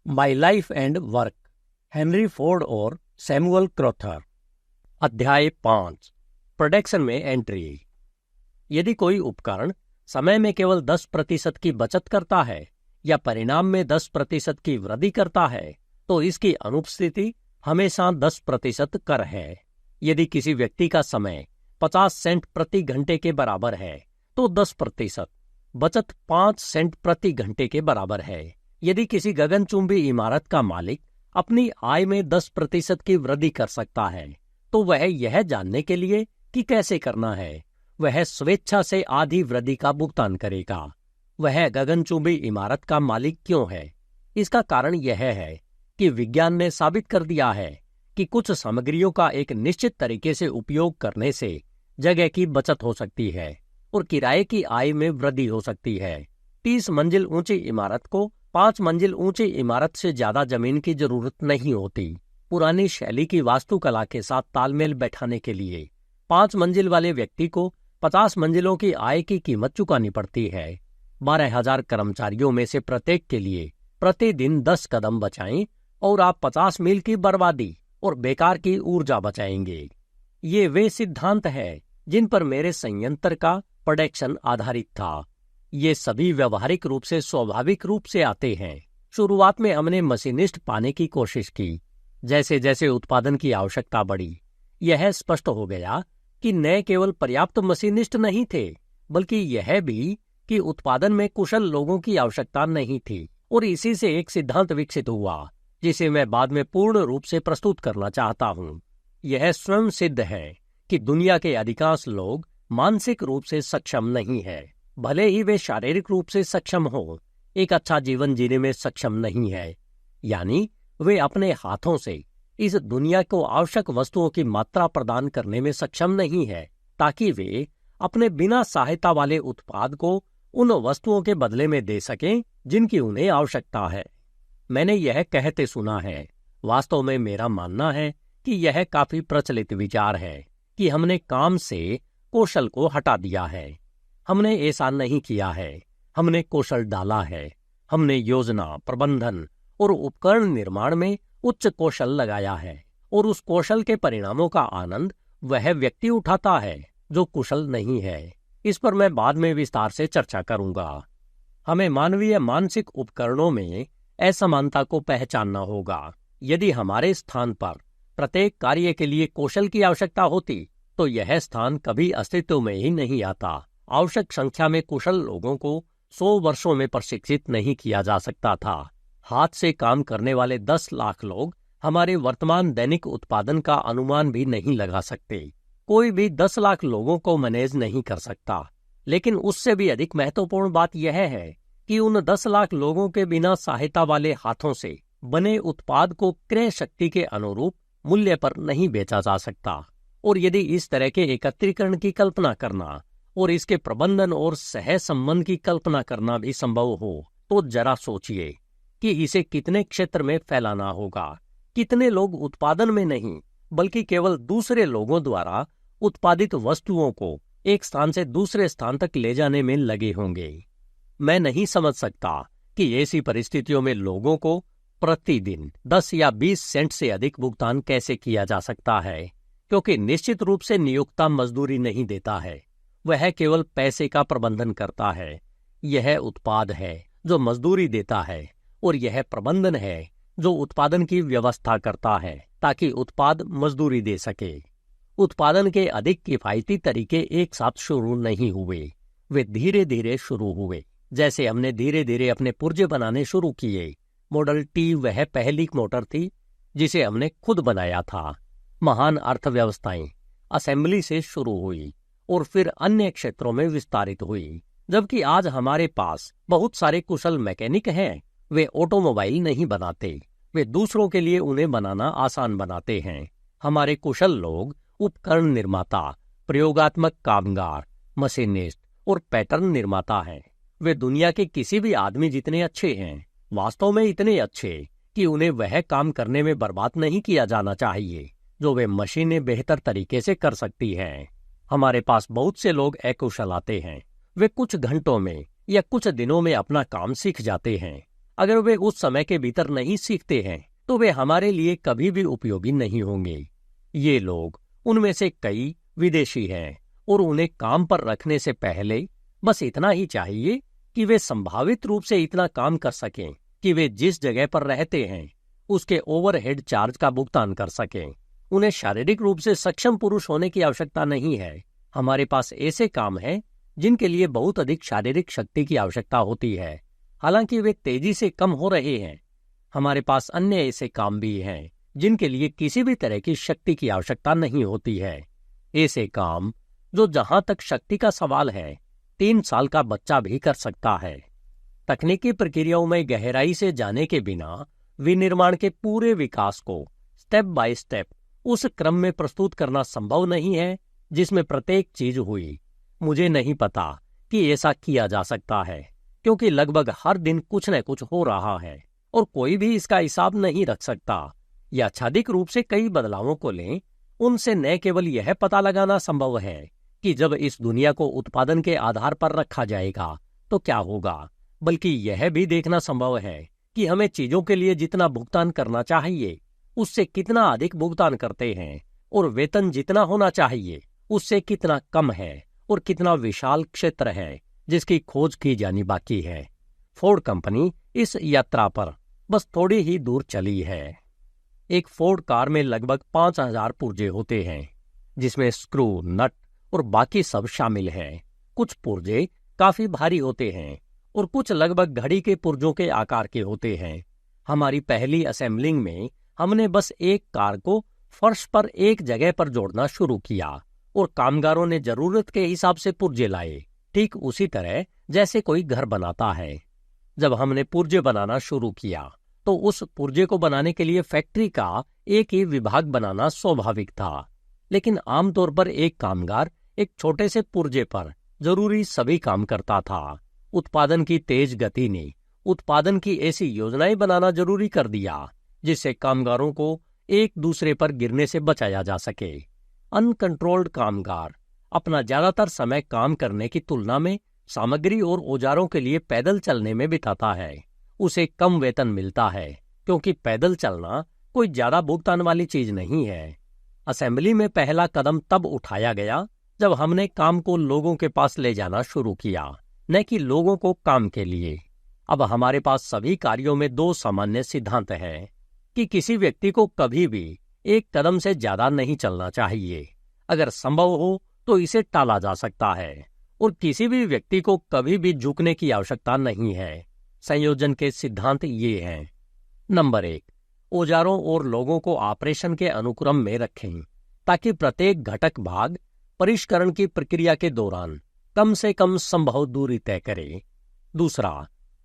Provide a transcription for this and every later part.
My life and work, Henry Ford और Samuel क्रॉथर। अध्याय 5, production में एंट्री। यदि कोई उपकरण समय में केवल 10% की बचत करता है या परिणाम में 10% की वृद्धि करता है, तो इसकी अनुपस्थिति हमेशा 10% कर है। यदि किसी व्यक्ति का समय 50 सेंट प्रति घंटे के बराबर है, तो 10% बचत 5 सेंट प्रति घंटे के बराबर है। यदि किसी गगनचुंबी इमारत का मालिक अपनी आय में 10% की वृद्धि कर सकता है, तो वह यह जानने के लिए कि कैसे करना है, वह स्वेच्छा से आधी वृद्धि का भुगतान करेगा। वह गगनचुंबी इमारत का मालिक क्यों है? इसका कारण यह है कि विज्ञान ने साबित कर दिया है कि कुछ सामग्रियों का एक निश्चित तरीके से उपयोग करने से जगह की बचत हो सकती है और किराए की आय में वृद्धि हो सकती है। 30 मंजिल ऊंची इमारत को 5 मंजिल ऊंची इमारत से ज्यादा जमीन की जरूरत नहीं होती। पुरानी शैली की वास्तुकला के साथ तालमेल बैठाने के लिए 5 मंजिल वाले व्यक्ति को 50 मंजिलों की आय की कीमत चुकानी पड़ती है। 12,000 कर्मचारियों में से प्रत्येक के लिए प्रतिदिन 10 कदम बचाएं और आप 50 मील की बर्बादी और बेकार की ऊर्जा बचाएंगे। ये वे सिद्धांत हैं जिन पर मेरे संयंत्र का प्रोडक्शन आधारित था। ये सभी व्यवहारिक रूप से स्वाभाविक रूप से आते हैं। शुरुआत में हमने मशीनिस्ट पाने की कोशिश की। जैसे जैसे उत्पादन की आवश्यकता बढ़ी, यह स्पष्ट हो गया कि न केवल पर्याप्त मशीनिस्ट नहीं थे, बल्कि यह भी कि उत्पादन में कुशल लोगों की आवश्यकता नहीं थी। और इसी से एक सिद्धांत विकसित हुआ जिसे मैं बाद में पूर्ण रूप से प्रस्तुत करना चाहता हूँ। यह स्वयं सिद्ध है कि दुनिया के अधिकांश लोग मानसिक रूप से सक्षम नहीं है, भले ही वे शारीरिक रूप से सक्षम हो, एक अच्छा जीवन जीने में सक्षम नहीं है। यानी वे अपने हाथों से इस दुनिया को आवश्यक वस्तुओं की मात्रा प्रदान करने में सक्षम नहीं है, ताकि वे अपने बिना सहायता वाले उत्पाद को उन वस्तुओं के बदले में दे सकें जिनकी उन्हें आवश्यकता है। मैंने यह कहते सुना है। वास्तव में मेरा मानना है कि यह काफी प्रचलित विचार है कि हमने काम से कौशल को हटा दिया है। हमने ऐसा नहीं किया है। हमने कौशल डाला है। हमने योजना, प्रबंधन और उपकरण निर्माण में उच्च कौशल लगाया है, और उस कौशल के परिणामों का आनंद वह व्यक्ति उठाता है जो कुशल नहीं है। इस पर मैं बाद में विस्तार से चर्चा करूंगा। हमें मानवीय मानसिक उपकरणों में असमानता को पहचानना होगा। यदि हमारे स्थान पर प्रत्येक कार्य के लिए कौशल की आवश्यकता होती, तो यह स्थान कभी अस्तित्व में ही नहीं आता। आवश्यक संख्या में कुशल लोगों को 100 वर्षों में प्रशिक्षित नहीं किया जा सकता था। हाथ से काम करने वाले 10 लाख लोग हमारे वर्तमान दैनिक उत्पादन का अनुमान भी नहीं लगा सकते। कोई भी 10 लाख लोगों को मैनेज नहीं कर सकता। लेकिन उससे भी अधिक महत्वपूर्ण बात यह है कि उन 10 लाख लोगों के बिना सहायता वाले हाथों से बने उत्पाद को क्रय शक्ति के अनुरूप मूल्य पर नहीं बेचा जा सकता। और यदि इस तरह के एकत्रीकरण की कल्पना करना और इसके प्रबंधन और सह संबंध की कल्पना करना भी संभव हो, तो जरा सोचिए कि इसे कितने क्षेत्र में फैलाना होगा। कितने लोग उत्पादन में नहीं, बल्कि केवल दूसरे लोगों द्वारा उत्पादित वस्तुओं को एक स्थान से दूसरे स्थान तक ले जाने में लगे होंगे। मैं नहीं समझ सकता कि ऐसी परिस्थितियों में लोगों को प्रतिदिन 10 या 20 सेंट से अधिक भुगतान कैसे किया जा सकता है, क्योंकि निश्चित रूप से नियोक्ता मजदूरी नहीं देता है। वह केवल पैसे का प्रबंधन करता है। यह उत्पाद है जो मजदूरी देता है, और यह प्रबंधन है जो उत्पादन की व्यवस्था करता है ताकि उत्पाद मजदूरी दे सके। उत्पादन के अधिक किफायती तरीके एक साथ शुरू नहीं हुए, वे धीरे धीरे शुरू हुए। जैसे हमने धीरे धीरे अपने पुर्जे बनाने शुरू किए। मॉडल टी वह पहली मोटर थी जिसे हमने खुद बनाया था। महान अर्थव्यवस्थाएं असेंबली से शुरू हुई और फिर अन्य क्षेत्रों में विस्तारित हुई। जबकि आज हमारे पास बहुत सारे कुशल मैकेनिक हैं, वे ऑटोमोबाइल नहीं बनाते, वे दूसरों के लिए उन्हें बनाना आसान बनाते हैं। हमारे कुशल लोग उपकरण निर्माता, प्रयोगात्मक कामगार, मशीनिस्ट और पैटर्न निर्माता हैं। वे दुनिया के किसी भी आदमी जितने अच्छे हैं, वास्तव में इतने अच्छे कि उन्हें वह काम करने में बर्बाद नहीं किया जाना चाहिए जो वे मशीनें बेहतर तरीके से कर सकती हैं। हमारे पास बहुत से लोग अकुशल आते हैं। वे कुछ घंटों में या कुछ दिनों में अपना काम सीख जाते हैं। अगर वे उस समय के भीतर नहीं सीखते हैं तो वे हमारे लिए कभी भी उपयोगी नहीं होंगे। ये लोग, उनमें से कई विदेशी हैं और उन्हें काम पर रखने से पहले बस इतना ही चाहिए कि वे संभावित रूप से इतना काम कर सकें कि वे जिस जगह पर रहते हैं उसके ओवरहेड चार्ज का भुगतान कर सकें। उन्हें शारीरिक रूप से सक्षम पुरुष होने की आवश्यकता नहीं है। हमारे पास ऐसे काम हैं जिनके लिए बहुत अधिक शारीरिक शक्ति की आवश्यकता होती है, हालांकि वे तेजी से कम हो रहे हैं। हमारे पास अन्य ऐसे काम भी हैं जिनके लिए किसी भी तरह की शक्ति की आवश्यकता नहीं होती है। ऐसे काम जो, जहां तक शक्ति का सवाल है, 3 साल का बच्चा भी कर सकता है। तकनीकी प्रक्रियाओं में गहराई से जाने के बिना विनिर्माण के पूरे विकास को स्टेप बाय स्टेप उस क्रम में प्रस्तुत करना संभव नहीं है जिसमें प्रत्येक चीज हुई। मुझे नहीं पता कि ऐसा किया जा सकता है, क्योंकि लगभग हर दिन कुछ न कुछ हो रहा है और कोई भी इसका हिसाब नहीं रख सकता। याच्छादिक रूप से कई बदलावों को लें, उनसे न केवल यह पता लगाना संभव है कि जब इस दुनिया को उत्पादन के आधार पर रखा जाएगा तो क्या होगा, बल्कि यह भी देखना संभव है कि हमें चीजों के लिए जितना भुगतान करना चाहिए उससे कितना अधिक भुगतान करते हैं, और वेतन जितना होना चाहिए उससे कितना कम है, और कितना विशाल क्षेत्र है जिसकी खोज की जानी बाकी है। फोर्ड कंपनी इस यात्रा पर बस थोड़ी ही दूर चली है। एक फोर्ड कार में लगभग 5000 पुर्जे होते हैं, जिसमें स्क्रू, नट और बाकी सब शामिल हैं। कुछ पुर्जे काफी भारी होते हैं और कुछ लगभग घड़ी के पुर्जों के आकार के होते हैं। हमारी पहली असेंबलिंग में हमने बस एक कार को फर्श पर एक जगह पर जोड़ना शुरू किया और कामगारों ने जरूरत के हिसाब से पुर्जे लाए, ठीक उसी तरह जैसे कोई घर बनाता है। जब हमने पुर्जे बनाना शुरू किया तो उस पुर्जे को बनाने के लिए फैक्ट्री का एक ही विभाग बनाना स्वाभाविक था, लेकिन आमतौर पर एक कामगार एक छोटे से पुर्जे पर जरूरी सभी काम करता था। उत्पादन की तेज गति ने उत्पादन की ऐसी योजनाएं बनाना जरूरी कर दिया जिससे कामगारों को एक दूसरे पर गिरने से बचाया जा सके। अनकंट्रोल्ड कामगार अपना ज्यादातर समय काम करने की तुलना में सामग्री और औजारों के लिए पैदल चलने में बिताता है। उसे कम वेतन मिलता है क्योंकि पैदल चलना कोई ज्यादा भुगतान वाली चीज नहीं है। असेंबली में पहला कदम तब उठाया गया जब हमने काम को लोगों के पास ले जाना शुरू किया, न कि लोगों को काम के लिए। अब हमारे पास सभी कार्यों में 2 सामान्य सिद्धांत हैं कि किसी व्यक्ति को कभी भी एक कदम से ज्यादा नहीं चलना चाहिए। अगर संभव हो तो इसे टाला जा सकता है, और किसी भी व्यक्ति को कभी भी झुकने की आवश्यकता नहीं है। संयोजन के सिद्धांत ये हैं। नंबर 1, औजारों और लोगों को ऑपरेशन के अनुक्रम में रखें ताकि प्रत्येक घटक भाग परिष्करण की प्रक्रिया के दौरान कम से कम संभव दूरी तय करे। दूसरा,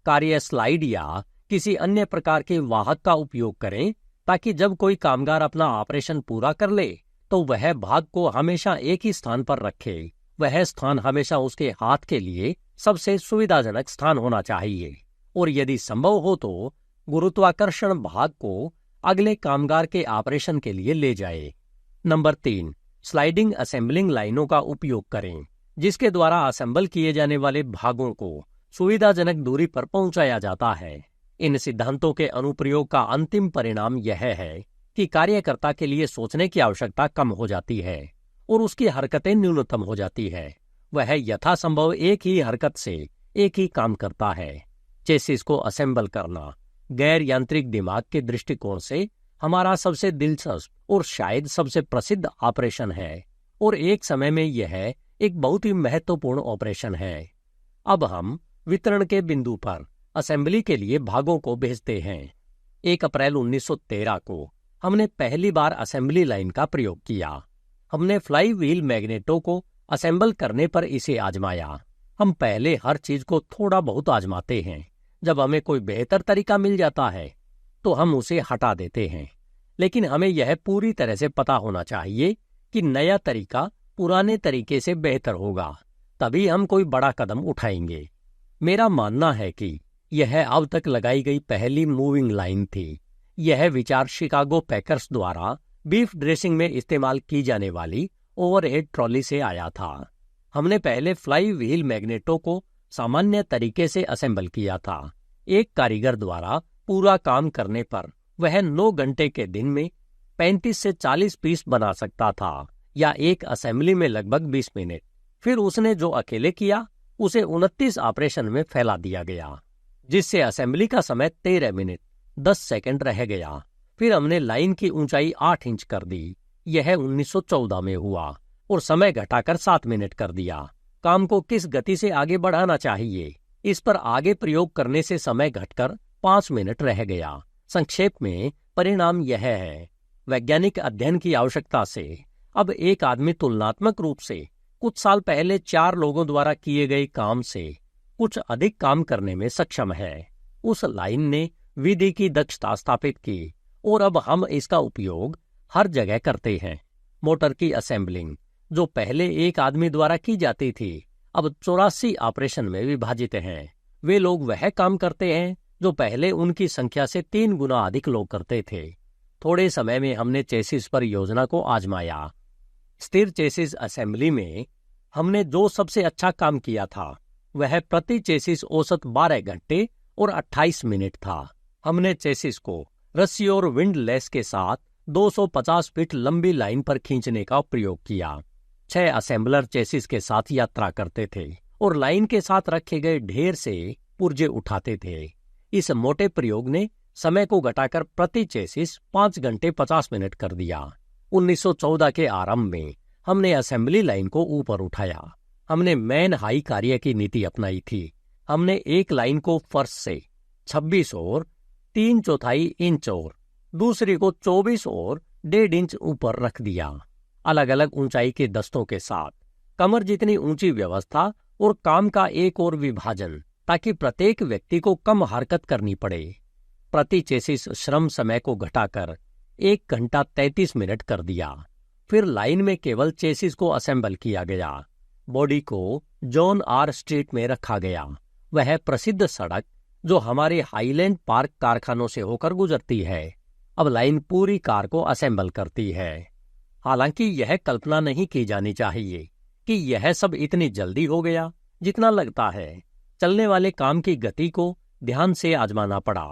कार्य स्लाइड या किसी अन्य प्रकार के वाहक का उपयोग करें ताकि जब कोई कामगार अपना ऑपरेशन पूरा कर ले तो वह भाग को हमेशा एक ही स्थान पर रखे। वह स्थान हमेशा उसके हाथ के लिए सबसे सुविधाजनक स्थान होना चाहिए, और यदि संभव हो तो गुरुत्वाकर्षण भाग को अगले कामगार के ऑपरेशन के लिए ले जाए। नंबर 3, स्लाइडिंग असेंबलिंग लाइनों का उपयोग करें जिसके द्वारा असेंबल किए जाने वाले भागों को सुविधाजनक दूरी पर पहुंचाया जाता है। इन सिद्धांतों के अनुप्रयोग का अंतिम परिणाम यह है कि कार्यकर्ता के लिए सोचने की आवश्यकता कम हो जाती है और उसकी हरकतें न्यूनतम हो जाती है। वह यथासंभव एक ही हरकत से एक ही काम करता है। चेसिस को असेंबल करना गैर यांत्रिक दिमाग के दृष्टिकोण से हमारा सबसे दिलचस्प और शायद सबसे प्रसिद्ध ऑपरेशन है, और एक समय में यह एक बहुत ही महत्वपूर्ण ऑपरेशन है। अब हम वितरण के बिंदु पर असेंबली के लिए भागों को भेजते हैं। 1 अप्रैल 1913 को हमने पहली बार असेंबली लाइन का प्रयोग किया। हमने फ्लाई व्हील मैग्नेटों को असेंबल करने पर इसे आजमाया। हम पहले हर चीज को थोड़ा बहुत आजमाते हैं। जब हमें कोई बेहतर तरीका मिल जाता है तो हम उसे हटा देते हैं, लेकिन हमें यह पूरी तरह से पता होना चाहिए कि नया तरीका पुराने तरीके से बेहतर होगा, तभी हम कोई बड़ा कदम उठाएंगे। मेरा मानना है कि यह अब तक लगाई गई पहली मूविंग लाइन थी। यह विचार शिकागो पैकर्स द्वारा बीफ ड्रेसिंग में इस्तेमाल की जाने वाली ओवरहेड ट्रॉली से आया था। हमने पहले फ्लाई व्हील मैग्नेटों को सामान्य तरीके से असेंबल किया था। एक कारीगर द्वारा पूरा काम करने पर वह 9 घंटे के दिन में 35 से 40 पीस बना सकता था, या एक असेंबली में लगभग 20 मिनट। फिर उसने जो अकेले किया उसे 29 ऑपरेशन में फैला दिया गया, जिससे असेंबली का समय 13 मिनट 10 सेकंड रह गया। फिर हमने लाइन की ऊंचाई 8 इंच कर दी। यह 1914 में हुआ और समय घटाकर 7 मिनट कर दिया। काम को किस गति से आगे बढ़ाना चाहिए, इस पर आगे प्रयोग करने से समय घटकर 5 मिनट रह गया। संक्षेप में परिणाम यह है, वैज्ञानिक अध्ययन की आवश्यकता से अब एक आदमी तुलनात्मक रूप से कुछ साल पहले 4 लोगों द्वारा किए गए काम से कुछ अधिक काम करने में सक्षम है। उस लाइन ने विधि की दक्षता स्थापित की और अब हम इसका उपयोग हर जगह करते हैं। मोटर की असेंबलिंग, जो पहले एक आदमी द्वारा की जाती थी, अब 84 ऑपरेशन में विभाजित हैं। वे लोग वह काम करते हैं जो पहले उनकी संख्या से 3 गुना अधिक लोग करते थे। थोड़े समय में हमने चेसिस पर योजना को आजमाया। स्थिर चेसिस असेंबली में हमने जो सबसे अच्छा काम किया था वह प्रति चेसिस औसत 12 घंटे और 28 मिनट था। हमने चेसिस को रस्सी और विंडलेस के साथ 250 फीट लंबी लाइन पर खींचने का प्रयोग किया। 6 असेंबलर चेसिस के साथ यात्रा करते थे और लाइन के साथ रखे गए ढेर से पुर्जे उठाते थे। इस मोटे प्रयोग ने समय को घटाकर प्रति चेसिस 5 घंटे 50 मिनट कर दिया। 1914 के आरंभ में हमने असेंबली लाइन को ऊपर उठाया। हमने मैन हाई कार्य की नीति अपनाई थी। हमने एक लाइन को फर्श से 26 और 3/4 इंच और दूसरी को 24 और 1.5 इंच ऊपर रख दिया, अलग अलग ऊंचाई के दस्तों के साथ। कमर जितनी ऊंची व्यवस्था और काम का एक और विभाजन, ताकि प्रत्येक व्यक्ति को कम हरकत करनी पड़े। प्रति चेसिस श्रम समय को घटाकर 1 घंटा 33 मिनट कर दिया। फिर लाइन में केवल चेसिस को असेंबल किया गया। बॉडी को जॉन आर स्ट्रीट में रखा गया, वह प्रसिद्ध सड़क जो हमारे हाईलैंड पार्क कारखानों से होकर गुजरती है। अब लाइन पूरी कार को असेंबल करती है। हालांकि यह कल्पना नहीं की जानी चाहिए कि यह सब इतनी जल्दी हो गया जितना लगता है। चलने वाले काम की गति को ध्यान से आजमाना पड़ा।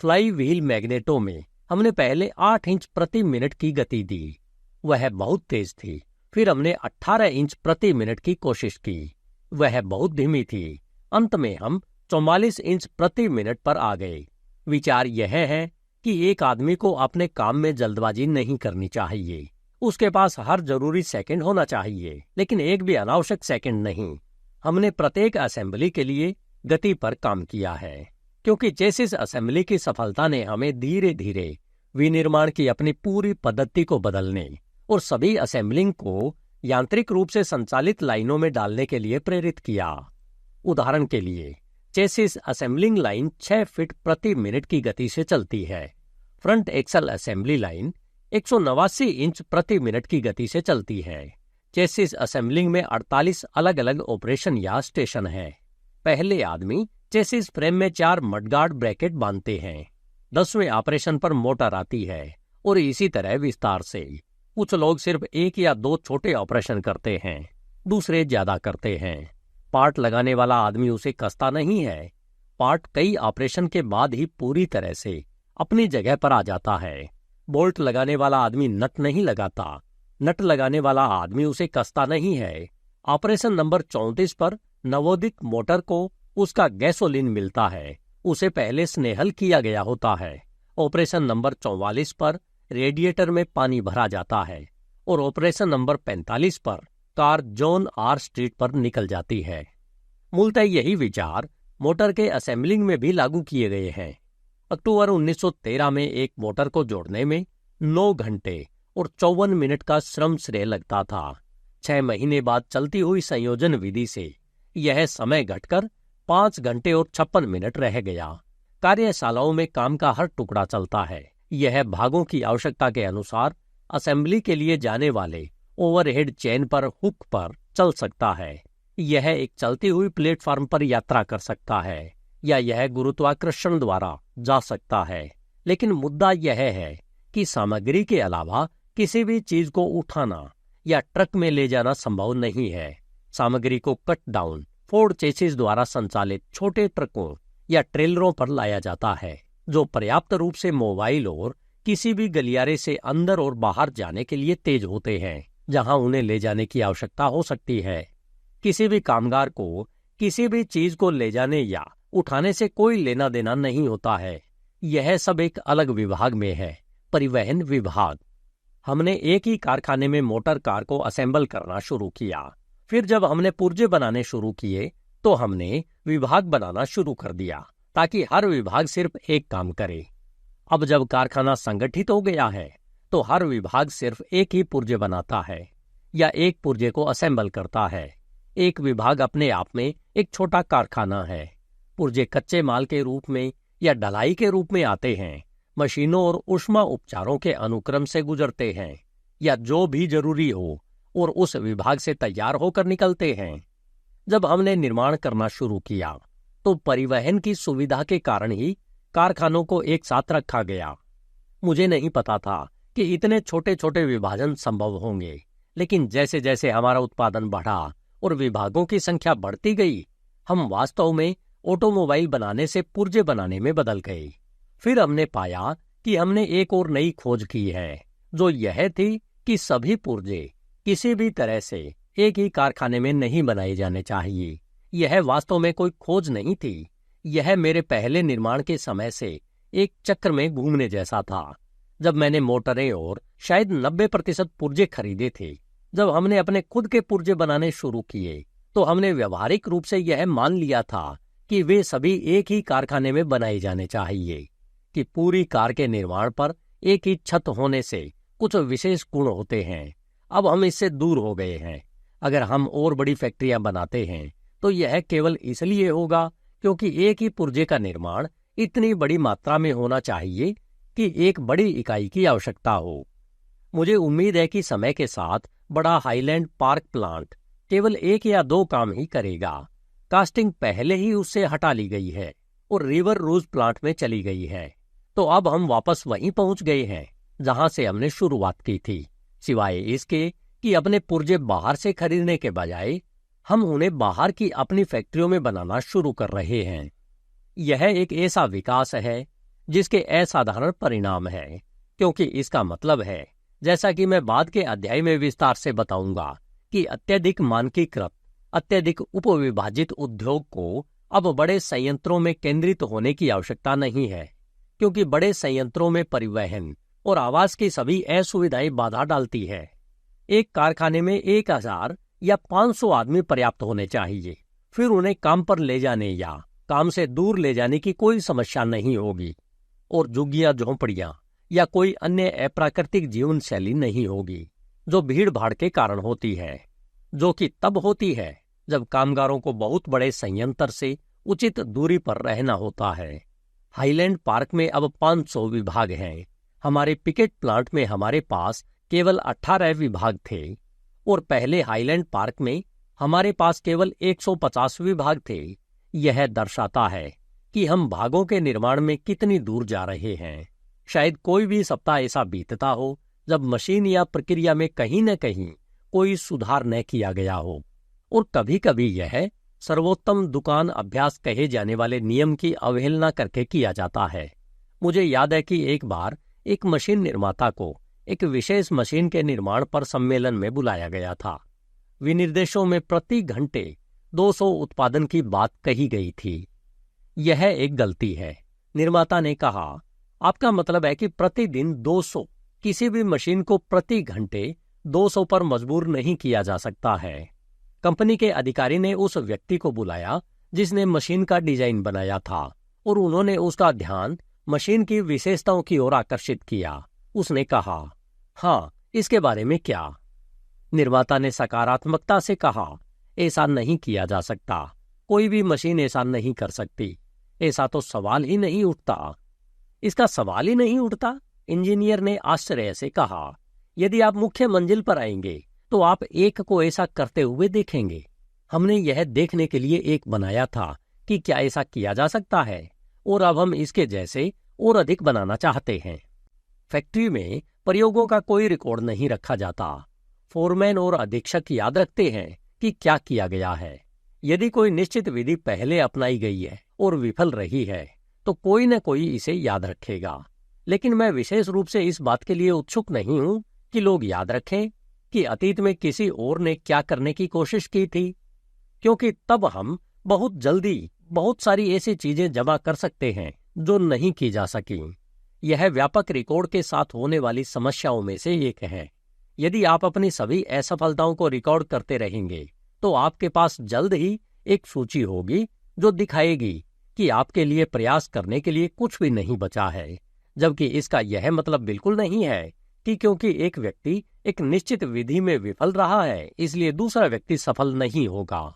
फ्लाई व्हील मैग्नेटो में हमने पहले 8 इंच प्रति मिनट की गति दी, वह बहुत तेज थी। फिर हमने 18 इंच प्रति मिनट की कोशिश की, वह बहुत धीमी थी। अंत में हम 44 इंच प्रति मिनट पर आ गए। विचार यह है कि एक आदमी को अपने काम में जल्दबाजी नहीं करनी चाहिए। उसके पास हर जरूरी सेकंड होना चाहिए, लेकिन एक भी अनावश्यक सेकंड नहीं। हमने प्रत्येक असेंबली के लिए गति पर काम किया है, क्योंकि चेसिस असेंबली की सफलता ने हमें धीरे धीरे विनिर्माण की अपनी पूरी पद्धति को बदलने और सभी असेंबलिंग को यांत्रिक रूप से संचालित लाइनों में डालने के लिए प्रेरित किया। उदाहरण के लिए, चेसिस असेंबलिंग लाइन 6 फीट प्रति मिनट की गति से चलती है। Front axle assembly line 189 inch प्रति मिनट की गति से चलती है। चेसिस असेंबलिंग में 48 अलग अलग ऑपरेशन या स्टेशन हैं। पहले आदमी चेसिस फ्रेम में 4 मडगार्ड ब्रैकेट बांधते हैं। 10वें ऑपरेशन पर मोटर आती है और इसी तरह विस्तार से। कुछ लोग सिर्फ 1 या 2 छोटे ऑपरेशन करते हैं, दूसरे ज्यादा करते हैं। पार्ट लगाने वाला आदमी उसे कसता नहीं है। पार्ट कई ऑपरेशन के बाद ही पूरी तरह से अपनी जगह पर आ जाता है। बोल्ट लगाने वाला आदमी नट नहीं लगाता। नट लगाने वाला आदमी उसे कसता नहीं है। ऑपरेशन नंबर 34 पर नवोदित मोटर को उसका गैसोलीन मिलता है, उसे पहले स्नेहल किया गया होता है। ऑपरेशन नंबर 44 पर रेडिएटर में पानी भरा जाता है और ऑपरेशन नंबर 45 पर कार जॉन आर स्ट्रीट पर निकल जाती है। मूलतः यही विचार मोटर के असेंबलिंग में भी लागू किए गए हैं। अक्टूबर 1913 में एक मोटर को जोड़ने में 9 घंटे और 54 मिनट का श्रम श्रेय लगता था। 6 महीने बाद चलती हुई संयोजन विधि से यह समय घटकर 5 घंटे और 56 मिनट रह गया। कार्यशालाओं में काम का हर टुकड़ा चलता है। यह भागों की आवश्यकता के अनुसार असेंबली के लिए जाने वाले ओवरहेड चेन पर हुक पर चल सकता है। यह एक चलती हुई प्लेटफॉर्म पर यात्रा कर सकता है या यह गुरुत्वाकर्षण द्वारा जा सकता है। लेकिन मुद्दा यह है कि सामग्री के अलावा किसी भी चीज को उठाना या ट्रक में ले जाना संभव नहीं है। सामग्री को कट डाउन फोर्ड चेसिस द्वारा संचालित छोटे ट्रकों या ट्रेलरों पर लाया जाता है, जो पर्याप्त रूप से मोबाइल और किसी भी गलियारे से अंदर और बाहर जाने के लिए तेज होते हैं, जहां उन्हें ले जाने की आवश्यकता हो सकती है। किसी भी कामगार को किसी भी चीज को ले जाने या उठाने से कोई लेना देना नहीं होता है। यह सब एक अलग विभाग में है, परिवहन विभाग। हमने एक ही कारखाने में मोटर कार को असेंबल करना शुरू किया। फिर जब हमने पुर्जे बनाने शुरू किए तो हमने विभाग बनाना शुरू कर दिया, ताकि हर विभाग सिर्फ एक काम करे। अब जब कारखाना संगठित हो गया है तो हर विभाग सिर्फ एक ही पुर्जे बनाता है या एक पुर्जे को असेंबल करता है। एक विभाग अपने आप में एक छोटा कारखाना है। पुर्जे कच्चे माल के रूप में या ढलाई के रूप में आते हैं, मशीनों और ऊष्मा उपचारों के अनुक्रम से गुजरते हैं या जो भी जरूरी हो, और उस विभाग से तैयार होकर निकलते हैं। जब हमने निर्माण करना शुरू किया तो परिवहन की सुविधा के कारण ही कारखानों को एक साथ रखा गया। मुझे नहीं पता था कि इतने छोटे छोटे विभाजन संभव होंगे, लेकिन जैसे जैसे हमारा उत्पादन बढ़ा और विभागों की संख्या बढ़ती गई, हम वास्तव में ऑटोमोबाइल बनाने से पुर्जे बनाने में बदल गए। फिर हमने पाया कि हमने एक और नई खोज की है, जो यह थी कि सभी पुर्जे किसी भी तरह से एक ही कारखाने में नहीं बनाए जाने चाहिए। यह वास्तव में कोई खोज नहीं थी, यह मेरे पहले निर्माण के समय से एक चक्र में घूमने जैसा था। जब मैंने मोटरें और शायद 90% पुर्जे खरीदे थे, जब हमने अपने खुद के पुर्जे बनाने शुरू किए, तो हमने व्यवहारिक रूप से यह मान लिया था कि वे सभी एक ही कारखाने में बनाए जाने चाहिए, कि पूरी कार के निर्माण पर एक ही छत होने से कुछ विशेष गुण होते हैं। अब हम इससे दूर हो गए हैं। अगर हम और बड़ी फैक्ट्रियां बनाते हैं तो यह केवल इसलिए होगा क्योंकि एक ही पुर्जे का निर्माण इतनी बड़ी मात्रा में होना चाहिए कि एक बड़ी इकाई की आवश्यकता हो। मुझे उम्मीद है कि समय के साथ बड़ा हाईलैंड पार्क प्लांट केवल 1 या 2 काम ही करेगा। कास्टिंग पहले ही उससे हटा ली गई है और रिवर रूज प्लांट में चली गई है। तो अब हम वापस वहीं पहुंच गए हैं जहां से हमने शुरुआत की थी, सिवाय इसके कि अपने पुर्जे बाहर से खरीदने के बजाय हम उन्हें बाहर की अपनी फैक्ट्रियों में बनाना शुरू कर रहे हैं। यह एक ऐसा विकास है जिसके असाधारण परिणाम है, क्योंकि इसका मतलब है, जैसा कि मैं बाद के अध्याय में विस्तार से बताऊंगा, कि अत्यधिक मानकीकृत, अत्यधिक उपविभाजित उद्योग को अब बड़े संयंत्रों में केंद्रित होने की आवश्यकता नहीं है, क्योंकि बड़े संयंत्रों में परिवहन और आवास की सभी असुविधाएं बाधा डालती है। एक कारखाने में 1000 या 500 आदमी पर्याप्त होने चाहिए। फिर उन्हें काम पर ले जाने या काम से दूर ले जाने की कोई समस्या नहीं होगी, और झुग्गियां, झोंपड़ियां या कोई अन्य अप्राकृतिक जीवन शैली नहीं होगी जो भीड़ भाड़ के कारण होती है, जो कि तब होती है जब कामगारों को बहुत बड़े संयंत्र से उचित दूरी पर रहना होता है। हाईलैंड पार्क में अब 500 विभाग हैं। हमारे पिकेट प्लांट में हमारे पास केवल 18 विभाग थे, और पहले हाईलैंड पार्क में हमारे पास केवल 150 विभाग थे। यह दर्शाता है कि हम भागों के निर्माण में कितनी दूर जा रहे हैं। शायद कोई भी सप्ताह ऐसा बीतता हो जब मशीन या प्रक्रिया में कहीं न कहीं कोई सुधार न किया गया हो, और कभी कभी यह सर्वोत्तम दुकान अभ्यास कहे जाने वाले नियम की अवहेलना करके किया जाता है। मुझे याद है कि एक बार एक मशीन निर्माता को एक विशेष मशीन के निर्माण पर सम्मेलन में बुलाया गया था। विनिर्देशों में प्रति घंटे 200 उत्पादन की बात कही गई थी। यह एक गलती है, निर्माता ने कहा। आपका मतलब है कि प्रतिदिन 200? किसी भी मशीन को प्रति घंटे 200 पर मजबूर नहीं किया जा सकता है। कंपनी के अधिकारी ने उस व्यक्ति को बुलाया जिसने मशीन का डिजाइन बनाया था, और उन्होंने उसका ध्यान मशीन की विशेषताओं की ओर आकर्षित किया। उसने कहा, हाँ, इसके बारे में क्या? निर्माता ने सकारात्मकता से कहा, ऐसा नहीं किया जा सकता। कोई भी मशीन ऐसा नहीं कर सकती। ऐसा तो सवाल ही नहीं उठता। इसका सवाल ही नहीं उठता? इंजीनियर ने आश्चर्य से कहा। यदि आप मुख्य मंजिल पर आएंगे तो आप एक को ऐसा करते हुए देखेंगे। हमने यह देखने के लिए एक बनाया था कि क्या ऐसा किया जा सकता है, और अब हम इसके जैसे और अधिक बनाना चाहते हैं। फैक्ट्री में प्रयोगों का कोई रिकॉर्ड नहीं रखा जाता। फोरमैन और अधीक्षक याद रखते हैं कि क्या किया गया है। यदि कोई निश्चित विधि पहले अपनाई गई है और विफल रही है तो कोई न कोई इसे याद रखेगा। लेकिन मैं विशेष रूप से इस बात के लिए उत्सुक नहीं हूं कि लोग याद रखें कि अतीत में किसी और ने क्या करने की कोशिश की थी, क्योंकि तब हम बहुत जल्दी बहुत सारी ऐसी चीजें जमा कर सकते हैं जो नहीं की जा सकी। यह व्यापक रिकॉर्ड के साथ होने वाली समस्याओं में से एक है। यदि आप अपनी सभी असफलताओं को रिकॉर्ड करते रहेंगे तो आपके पास जल्द ही एक सूची होगी जो दिखाएगी कि आपके लिए प्रयास करने के लिए कुछ भी नहीं बचा है, जबकि इसका यह मतलब बिल्कुल नहीं है कि क्योंकि एक व्यक्ति एक निश्चित विधि में विफल रहा है इसलिए दूसरा व्यक्ति सफल नहीं होगा।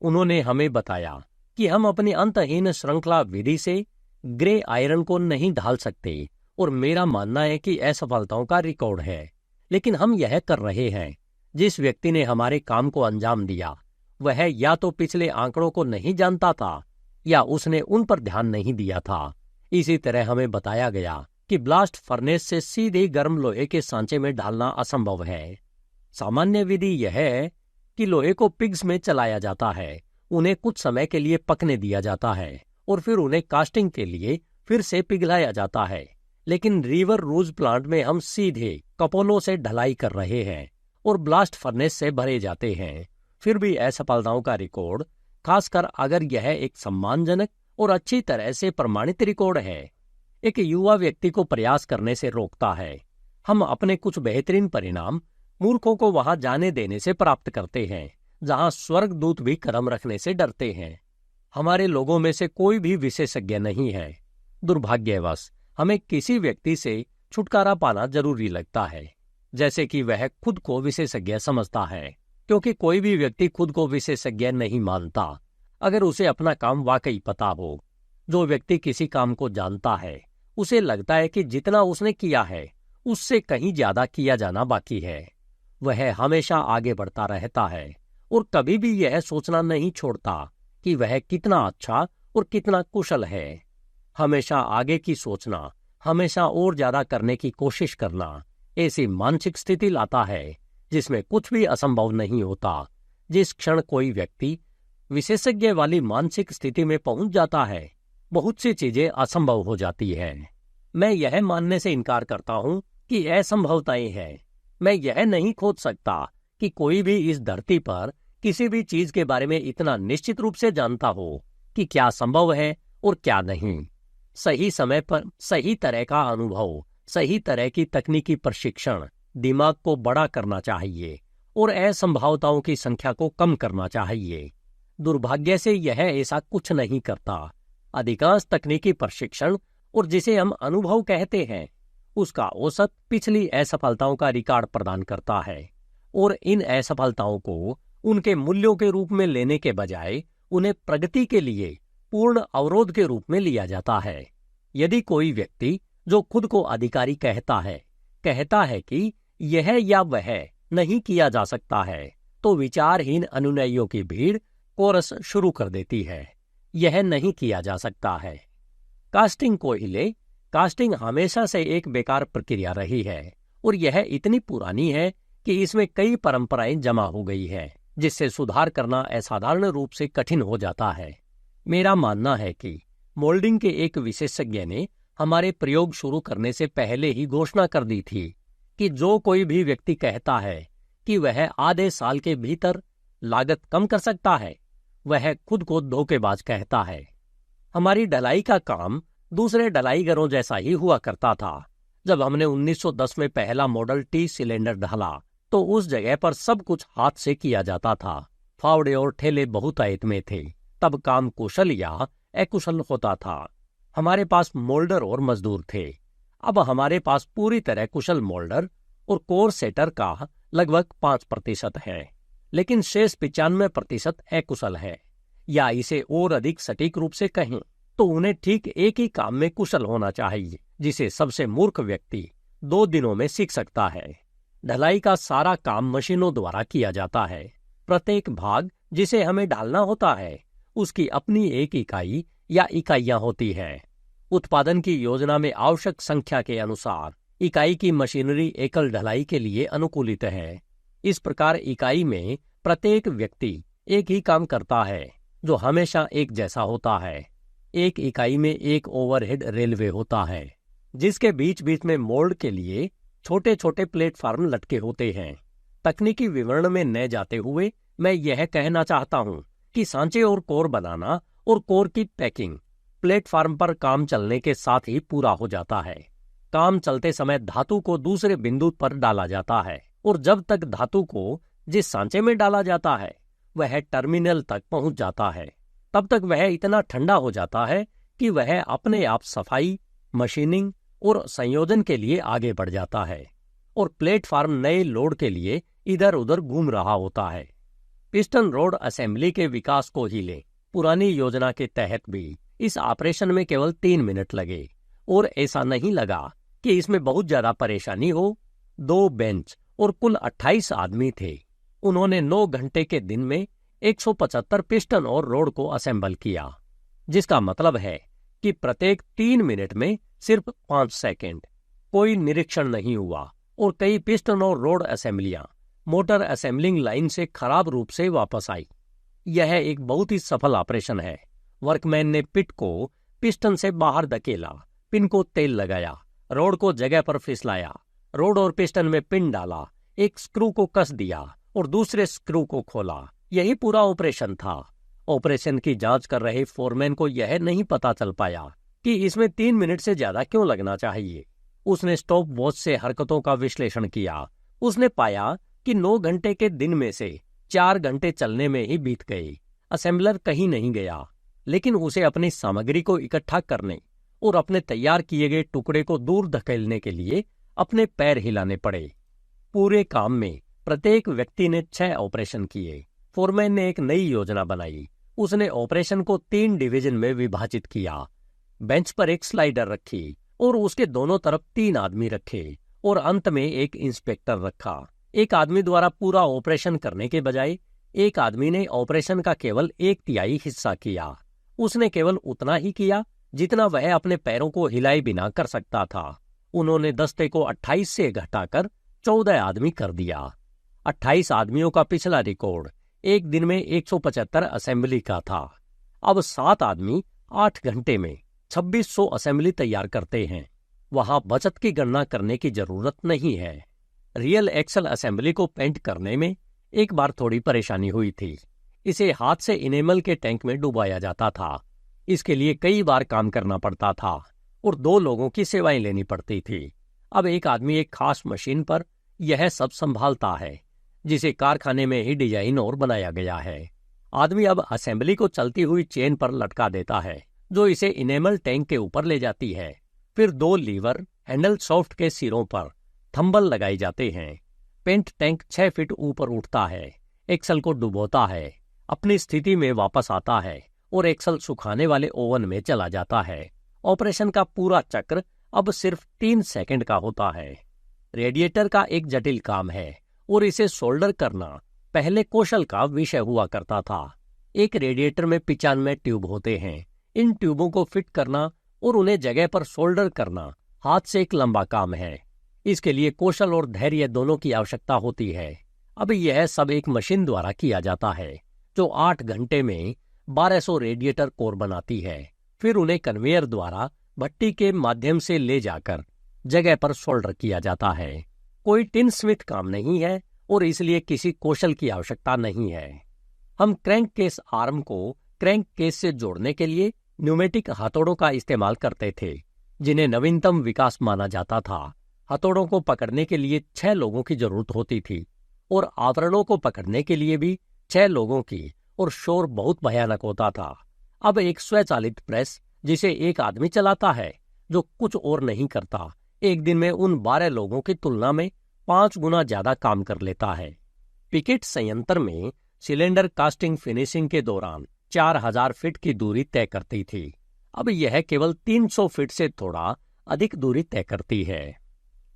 उन्होंने हमें बताया कि हम अपनी अंतहीन श्रृंखला विधि से ग्रे आयरन को नहीं ढाल सकते, और मेरा मानना है कि असफलताओं का रिकॉर्ड है, लेकिन हम यह कर रहे हैं। जिस व्यक्ति ने हमारे काम को अंजाम दिया वह या तो पिछले आंकड़ों को नहीं जानता था या उसने उन पर ध्यान नहीं दिया था। इसी तरह हमें बताया गया कि ब्लास्ट फर्नेस से सीधे गर्म लोहे के सांचे में डालना असंभव है। सामान्य विधि यह है कि लोहे को पिग्स में चलाया जाता है, उन्हें कुछ समय के लिए पकने दिया जाता है और फिर उन्हें कास्टिंग के लिए फिर से पिघलाया जाता है। लेकिन रिवर रूज प्लांट में हम सीधे कपोलों से ढलाई कर रहे हैं और ब्लास्ट फर्नेस से भरे जाते हैं। फिर भी असफलताओं का रिकॉर्ड, खासकर अगर यह एक सम्मानजनक और अच्छी तरह से प्रमाणित रिकॉर्ड है, एक युवा व्यक्ति को प्रयास करने से रोकता है। हम अपने कुछ बेहतरीन परिणाम मूर्खों को वहां जाने देने से प्राप्त करते हैं जहां स्वर्गदूत भी कदम रखने से डरते हैं। हमारे लोगों में से कोई भी विशेषज्ञ नहीं है। दुर्भाग्यवश हमें किसी व्यक्ति से छुटकारा पाना जरूरी लगता है, जैसे कि वह खुद को विशेषज्ञ समझता है, क्योंकि कोई भी व्यक्ति खुद को विशेषज्ञ नहीं मानता अगर उसे अपना काम वाकई पता हो। जो व्यक्ति किसी काम को जानता है उसे लगता है कि जितना उसने किया है उससे कहीं ज्यादा किया जाना बाकी है। वह हमेशा आगे बढ़ता रहता है और कभी भी यह सोचना नहीं छोड़ता कि वह कितना अच्छा और कितना कुशल है। हमेशा आगे की सोचना, हमेशा और ज्यादा करने की कोशिश करना ऐसी मानसिक स्थिति लाता है जिसमें कुछ भी असंभव नहीं होता। जिस क्षण कोई व्यक्ति विशेषज्ञ वाली मानसिक स्थिति में पहुंच जाता है, बहुत सी चीजें असंभव हो जाती हैं। मैं यह मानने से इनकार करता हूं कि असंभवताएं हैं। मैं यह नहीं खोज सकता कि कोई भी इस धरती पर किसी भी चीज के बारे में इतना निश्चित रूप से जानता हो कि क्या संभव है और क्या नहीं। सही समय पर सही तरह का अनुभव, सही तरह की तकनीकी प्रशिक्षण दिमाग को बड़ा करना चाहिए और असंभावताओं की संख्या को कम करना चाहिए। दुर्भाग्य से यह ऐसा कुछ नहीं करता। अधिकांश तकनीकी प्रशिक्षण और जिसे हम अनुभव कहते हैं उसका औसत पिछली असफलताओं का रिकॉर्ड प्रदान करता है, और इन असफलताओं को उनके मूल्यों के रूप में लेने के बजाय उन्हें प्रगति के लिए पूर्ण अवरोध के रूप में लिया जाता है। यदि कोई व्यक्ति जो खुद को अधिकारी कहता है कि यह या वह नहीं किया जा सकता है, तो विचारहीन अनुयायियों की भीड़ कोरस शुरू कर देती है, यह नहीं किया जा सकता है। कास्टिंग हमेशा से एक बेकार प्रक्रिया रही है और यह इतनी पुरानी है कि इसमें कई परंपराएं जमा हो गई है, जिससे सुधार करना असाधारण रूप से कठिन हो जाता है। मेरा मानना है कि मोल्डिंग के एक विशेषज्ञ ने हमारे प्रयोग शुरू करने से पहले ही घोषणा कर दी थी कि जो कोई भी व्यक्ति कहता है कि वह आधे साल के भीतर लागत कम कर सकता है, वह खुद को धोखेबाज कहता है। हमारी ढलाई का काम दूसरे ढलाईगरों जैसा ही हुआ करता था। जब हमने 1910 में पहला मॉडल टी सिलेंडर ढाला तो उस जगह पर सब कुछ हाथ से किया जाता था। फावड़े और ठेले बहुतायत में थे। तब काम कुशल या अकुशल होता था। हमारे पास मोल्डर और मजदूर थे। अब हमारे पास पूरी तरह कुशल मोल्डर और कोर सेटर का लगभग 5% है, लेकिन शेष 95% अकुशल है। या इसे और अधिक सटीक रूप से कहें तो उन्हें ठीक एक ही काम में कुशल होना चाहिए, जिसे सबसे मूर्ख व्यक्ति 2 दिनों में सीख सकता है। ढलाई का सारा काम मशीनों द्वारा किया जाता है। प्रत्येक भाग जिसे हमें डालना होता है उसकी अपनी एक इकाई या इकाइयां होती हैं। उत्पादन की योजना में आवश्यक संख्या के अनुसार इकाई की मशीनरी एकल ढलाई के लिए अनुकूलित है। इस प्रकार इकाई में प्रत्येक व्यक्ति एक ही काम करता है जो हमेशा एक जैसा होता है। एक इकाई में एक ओवरहेड रेलवे होता है जिसके बीच बीच में मोल्ड के लिए छोटे छोटे प्लेटफार्म लटके होते हैं। तकनीकी विवरण में न जाते हुए मैं यह कहना चाहता हूं कि सांचे और कोर बनाना और कोर की पैकिंग प्लेटफार्म पर काम चलने के साथ ही पूरा हो जाता है। काम चलते समय धातु को दूसरे बिंदु पर डाला जाता है और जब तक धातु को जिस सांचे में डाला जाता है वह टर्मिनल तक पहुंच जाता है, तब तक वह इतना ठंडा हो जाता है कि वह अपने आप सफाई, मशीनिंग और संयोजन के लिए आगे बढ़ जाता है और प्लेटफार्म नए लोड के लिए इधर उधर घूम रहा होता है। पिस्टन रोड असेंबली के विकास को ही लें। पुरानी योजना के तहत भी इस ऑपरेशन में केवल 3 मिनट लगे और ऐसा नहीं लगा कि इसमें बहुत ज्यादा परेशानी हो। 2 बेंच और कुल 28 आदमी थे। उन्होंने 9 घंटे के दिन में 175 पिस्टन और रोड को असेंबल किया, जिसका मतलब है कि प्रत्येक 3 मिनट में सिर्फ 5 सेकंड। कोई निरीक्षण नहीं हुआ और कई पिस्टन और रोड असेंबलियां मोटर असेंबलिंग लाइन से खराब रूप से वापस आई। यह एक बहुत ही सफल ऑपरेशन है। वर्कमैन ने पिट को पिस्टन से बाहर धकेला, पिन को तेल लगाया, रोड को जगह पर फिसलाया, रोड और पिस्टन में पिन डाला, एक स्क्रू को कस दिया और दूसरे स्क्रू को खोला। यही पूरा ऑपरेशन था। ऑपरेशन की जांच कर रहे फोरमैन को यह नहीं पता चल पाया कि इसमें 3 मिनट से ज्यादा क्यों लगना चाहिए। उसने स्टॉप वॉच से हरकतों का विश्लेषण किया। उसने पाया कि 9 घंटे के दिन में से 4 घंटे चलने में ही बीत गए। असेंबलर कहीं नहीं गया, लेकिन उसे अपनी सामग्री को इकट्ठा करने और अपने तैयार किए गए टुकड़े को दूर धकेलने के लिए अपने पैर हिलाने पड़े। पूरे काम में प्रत्येक व्यक्ति ने 6 ऑपरेशन किए। फोरमैन ने एक नई योजना बनाई। उसने ऑपरेशन को 3 डिवीजन में विभाजित किया। बेंच पर एक स्लाइडर रखी और उसके दोनों तरफ 3 आदमी रखे और अंत में एक इंस्पेक्टर रखा। एक आदमी द्वारा पूरा ऑपरेशन करने के बजाय एक आदमी ने ऑपरेशन का केवल 1/3 हिस्सा किया। उसने केवल उतना ही किया जितना वह अपने पैरों को हिलाए बिना कर सकता था। उन्होंने दस्ते को 28 से घटाकर 14 आदमी कर दिया। 28 आदमियों का पिछला रिकॉर्ड एक दिन में 175 असेंबली का था। अब 7 आदमी 8 घंटे में 2600 असेंबली तैयार करते हैं। वहां बचत की गणना करने की जरूरत नहीं है। रियल एक्सल असेंबली को पेंट करने में एक बार थोड़ी परेशानी हुई थी। इसे हाथ से इनेमल के टैंक में डुबाया जाता था। इसके लिए कई बार काम करना पड़ता था और 2 लोगों की सेवाएं लेनी पड़ती थी। अब एक आदमी एक खास मशीन पर यह सब संभालता है, जिसे कारखाने में ही डिजाइन और बनाया गया है। आदमी अब असेंबली को चलती हुई चेन पर लटका देता है, जो इसे इनेमल टैंक के ऊपर ले जाती है। फिर 2 लीवर हैंडल सॉफ्ट के सिरों पर थंबल लगाए जाते हैं। पेंट टैंक 6 फीट ऊपर उठता है, एक्सल को डुबोता है, अपनी स्थिति में वापस आता है और एक्सल सुखाने वाले ओवन में चला जाता है। ऑपरेशन का पूरा चक्र अब सिर्फ 3 सेकंड का होता है। रेडिएटर का एक जटिल काम है और इसे सोल्डर करना पहले कौशल का विषय हुआ करता था। एक रेडिएटर में 95 ट्यूब होते हैं। इन ट्यूबों को फिट करना और उन्हें जगह पर सोल्डर करना हाथ से एक लंबा काम है। इसके लिए कौशल और धैर्य दोनों की आवश्यकता होती है। अब यह सब एक मशीन द्वारा किया जाता है जो 8 घंटे में 1200 रेडिएटर कोर बनाती है। फिर उन्हें कन्वेयर द्वारा भट्टी के माध्यम से ले जाकर जगह पर सोल्डर किया जाता है। कोई टिन स्मिथ काम नहीं है और इसलिए किसी कौशल की आवश्यकता नहीं है। हम क्रैंक केस आर्म को क्रैंक केस से जोड़ने के लिए न्यूमेटिक हथौड़ों का इस्तेमाल करते थे, जिन्हें नवीनतम विकास माना जाता था। हथौड़ों को पकड़ने के लिए 6 लोगों की जरूरत होती थी और आवरणों को पकड़ने के लिए भी 6 लोगों की, और शोर बहुत भयानक होता था। अब एक स्वचालित प्रेस जिसे एक आदमी चलाता है, जो कुछ और नहीं करता, एक दिन में उन 12 लोगों की तुलना में 5 गुना ज्यादा काम कर लेता है। पिकेट संयंत्र में सिलेंडर कास्टिंग फिनिशिंग के दौरान 4000 फीट की दूरी तय करती थी। अब यह केवल 300 फीट से थोड़ा अधिक दूरी तय करती है।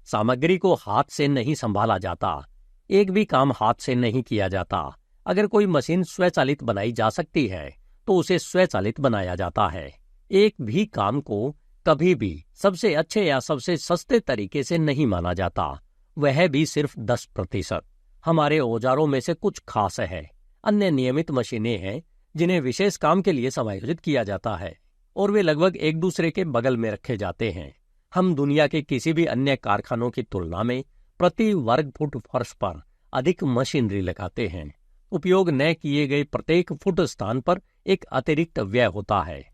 सामग्री को हाथ से नहीं संभाला जाता। एक भी काम हाथ से नहीं किया जाता। अगर कोई मशीन स्वचालित बनाई जा सकती है तो उसे स्वचालित बनाया जाता है। एक भी काम को कभी भी सबसे अच्छे या सबसे सस्ते तरीके से नहीं माना जाता, वह भी सिर्फ 10%। हमारे औजारों में से कुछ खास है, अन्य नियमित मशीनें हैं जिन्हें विशेष काम के लिए समायोजित किया जाता है और वे लगभग एक दूसरे के बगल में रखे जाते हैं। हम दुनिया के किसी भी अन्य कारखानों की तुलना में प्रति वर्ग फुट फर्श पर अधिक मशीनरी लगाते हैं। उपयोग न किए गए प्रत्येक फुट स्थान पर एक अतिरिक्त व्यय होता है।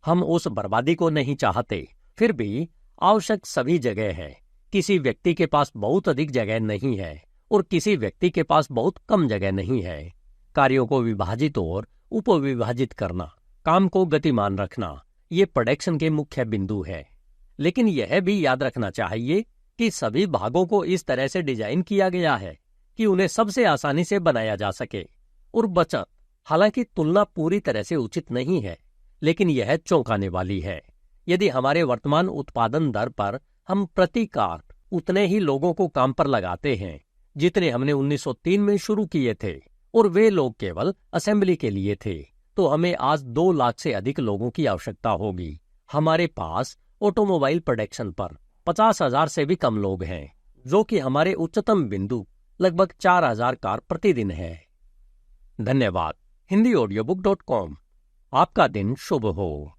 हम उस बर्बादी को नहीं चाहते, फिर भी आवश्यक सभी जगह है। किसी व्यक्ति के पास बहुत अधिक जगह नहीं है और किसी व्यक्ति के पास बहुत कम जगह नहीं है। कार्यों को विभाजित और उपविभाजित करना, काम को गतिमान रखना, ये प्रोडक्शन के मुख्य बिंदु है। लेकिन यह भी याद रखना चाहिए कि सभी भागों को इस तरह से डिजाइन किया गया है कि उन्हें सबसे आसानी से बनाया जा सके। और बचत, हालांकि तुलना पूरी तरह से उचित नहीं है, लेकिन यह चौंकाने वाली है। यदि हमारे वर्तमान उत्पादन दर पर हम प्रति कार उतने ही लोगों को काम पर लगाते हैं जितने हमने 1903 में शुरू किए थे, और वे लोग केवल असेंबली के लिए थे, तो हमें आज 2 लाख से अधिक लोगों की आवश्यकता होगी। हमारे पास ऑटोमोबाइल प्रोडक्शन पर 50,000 से भी कम लोग हैं, जो कि हमारे उच्चतम बिंदु लगभग 4,000 कार प्रतिदिन है। धन्यवाद। HindiAudiobook.com। आपका दिन शुभ हो।